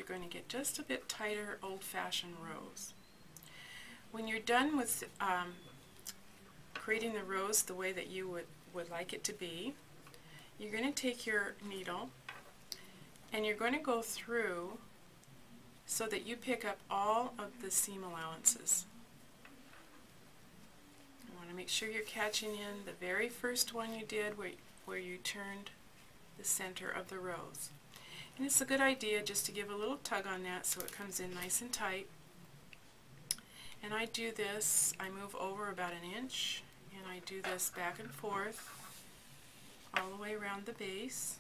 you're going to get just a bit tighter old-fashioned rows. When you're done with creating the rows the way that you would like it to be, you're going to take your needle and you're going to go through so that you pick up all of the seam allowances. You want to make sure you're catching in the very first one you did where you turned the center of the rows. And it's a good idea just to give a little tug on that so it comes in nice and tight. And I do this, I move over about an inch, and I do this back and forth all the way around the base.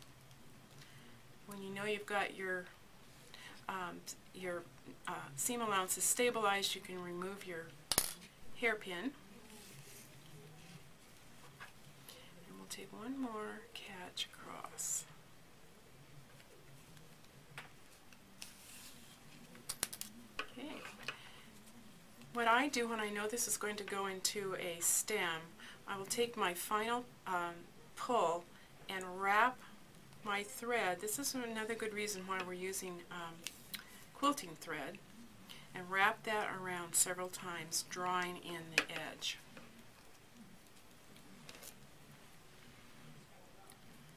When you know you've got your seam allowances stabilized, you can remove your hairpin. And we'll take one more catch across. Okay. What I do when I know this is going to go into a stem, I will take my final pull and wrap my thread. This is another good reason why we're using quilting thread, and wrap that around several times, drawing in the edge.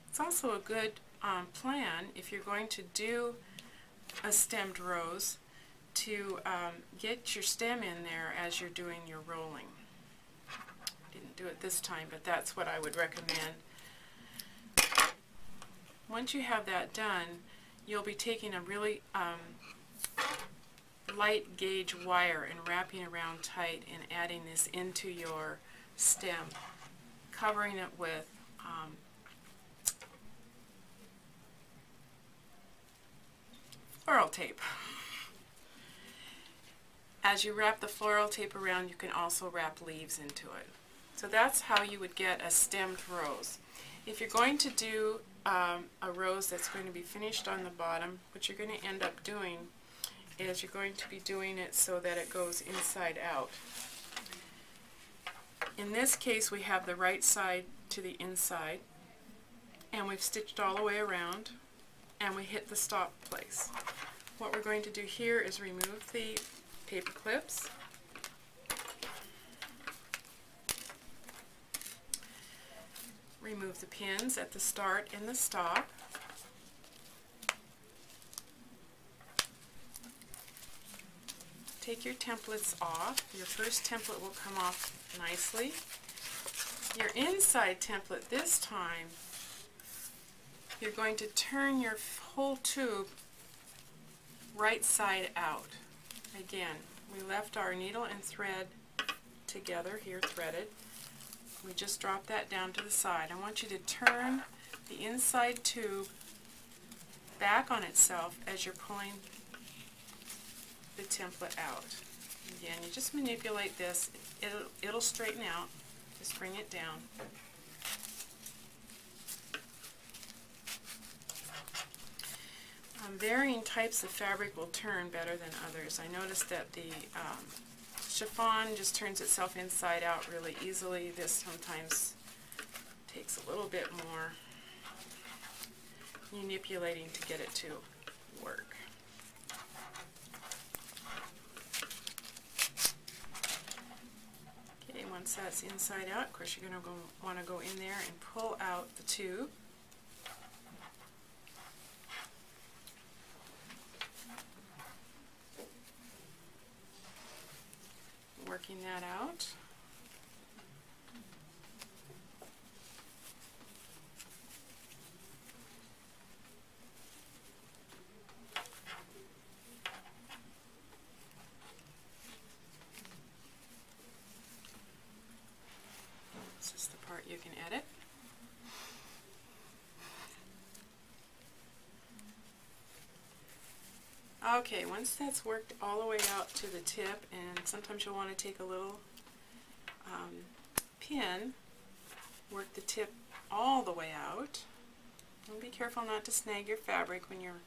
It's also a good plan if you're going to do a stemmed rose to get your stem in there as you're doing your rolling. Didn't do it this time, but that's what I would recommend. Once you have that done, you'll be taking a really light gauge wire and wrapping around tight and adding this into your stem, covering it with floral tape. As you wrap the floral tape around, you can also wrap leaves into it. So that's how you would get a stemmed rose. If you're going to do a rose that's going to be finished on the bottom, what you're going to end up doing is you're going to be doing it so that it goes inside out. In this case, we have the right side to the inside, and we've stitched all the way around, and we hit the stop place. What we're going to do here is remove the paper clips, remove the pins at the start and the stop, take your templates off. Your first template will come off nicely. Your inside template this time, you're going to turn your whole tube right side out. Again, we left our needle and thread together here, threaded. We just drop that down to the side. I want you to turn the inside tube back on itself as you're pulling the template out. Again, you just manipulate this. It'll straighten out. Just bring it down. Varying types of fabric will turn better than others. I noticed that the chiffon just turns itself inside out really easily. This sometimes takes a little bit more manipulating to get it to work. Okay, once that's inside out, of course you're going to want to go in there and pull out the tube. Working that out. This is the part you can edit. Okay, once that's worked all the way out to the tip, and sometimes you'll want to take a little pin, work the tip all the way out. And be careful not to snag your fabric when you're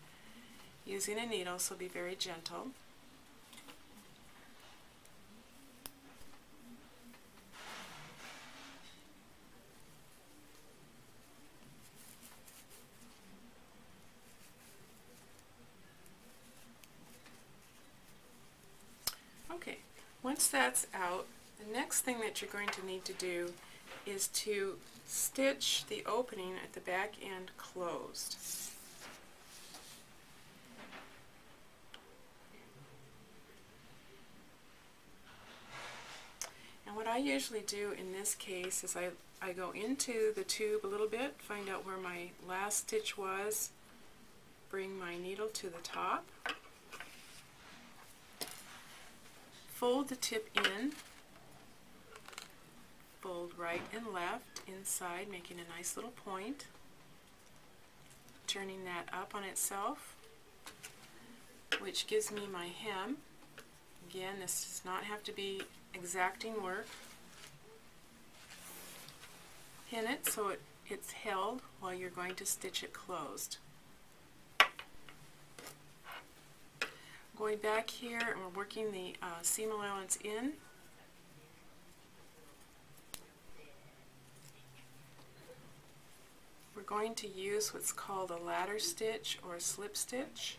using a needle, so be very gentle. Once that's out, the next thing that you're going to need to do is to stitch the opening at the back end closed. And what I usually do in this case is I go into the tube a little bit, find out where my last stitch was, bring my needle to the top, fold the tip in, fold right and left inside, making a nice little point, turning that up on itself, which gives me my hem. Again, this does not have to be exacting work. Pin it so it's held while you're going to stitch it closed. Going back here, and we're working the seam allowance in. We're going to use what's called a ladder stitch or a slip stitch,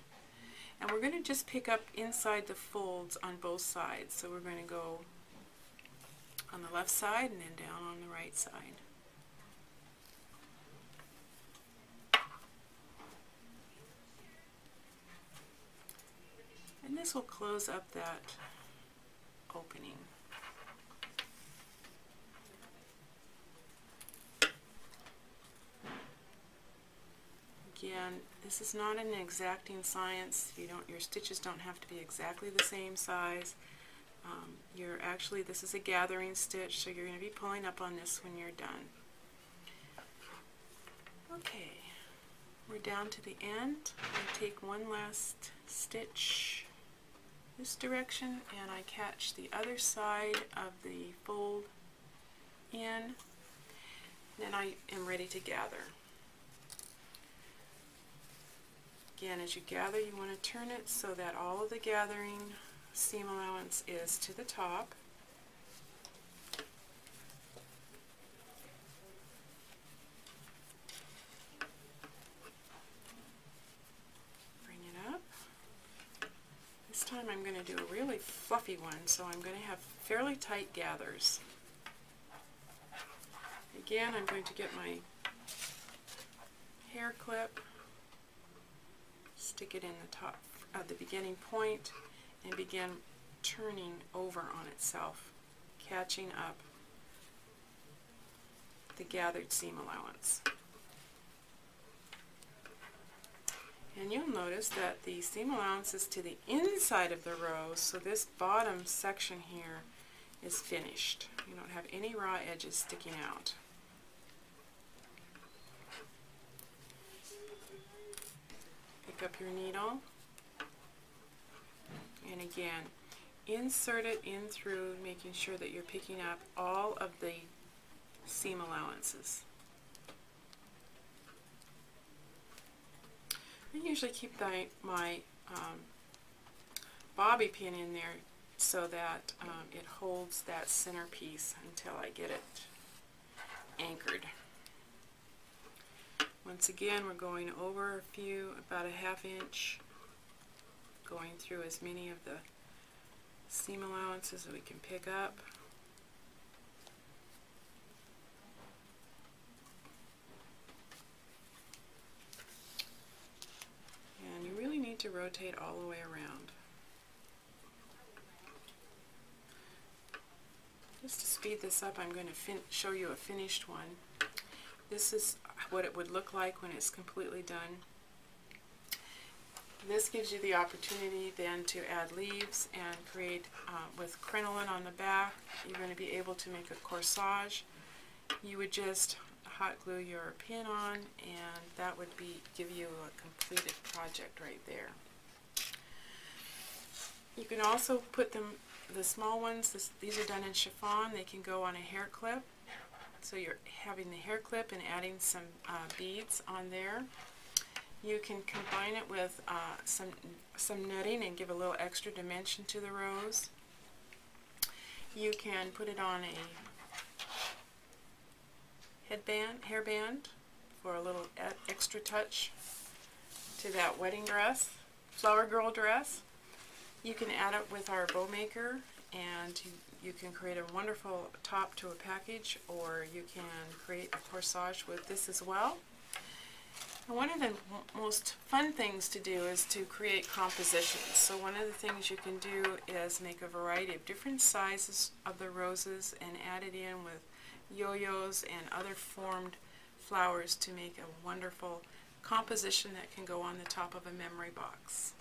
and we're going to just pick up inside the folds on both sides. So we're going to go on the left side and then down on the right side. And this will close up that opening. Again, this is not an exacting science. Your stitches don't have to be exactly the same size. This is a gathering stitch, so you're going to be pulling up on this when you're done. Okay, we're down to the end. I take one last stitch this direction, and I catch the other side of the fold in. Then I am ready to gather. Again, as you gather, you want to turn it so that all of the gathering seam allowance is to the top. Bring it up. This time I'm going to do a really fluffy one, so I'm going to have fairly tight gathers. Again, I'm going to get my hair clip, stick it in the top of the beginning point, and begin turning over on itself, catching up the gathered seam allowance. And you'll notice that the seam allowance is to the inside of the row, so this bottom section here is finished. You don't have any raw edges sticking out. Pick up your needle, and again, insert it in through, making sure that you're picking up all of the seam allowances. I usually keep my bobby pin in there so that it holds that center piece until I get it anchored. Once again, we're going over about a ½ inch, going through as many of the seam allowances that we can pick up. And you really need to rotate all the way around. Just to speed this up, I'm going to show you a finished one. This is what it would look like when it's completely done. This gives you the opportunity then to add leaves and create, with crinoline on the back, you're going to be able to make a corsage. You would just hot glue your pin on, and that would give you a completed project right there. You can also put the small ones, these are done in chiffon, they can go on a hair clip. So you're having the hair clip and adding some beads on there. You can combine it with some netting and give a little extra dimension to the rose. You can put it on a hairband for a little extra touch to that wedding dress, flower girl dress. You can add it with our bow maker and you can create a wonderful top to a package, or you can create a corsage with this as well. And one of the most fun things to do is to create compositions. So one of the things you can do is make a variety of different sizes of the roses and add it in with yo-yos and other formed flowers to make a wonderful composition that can go on the top of a memory box.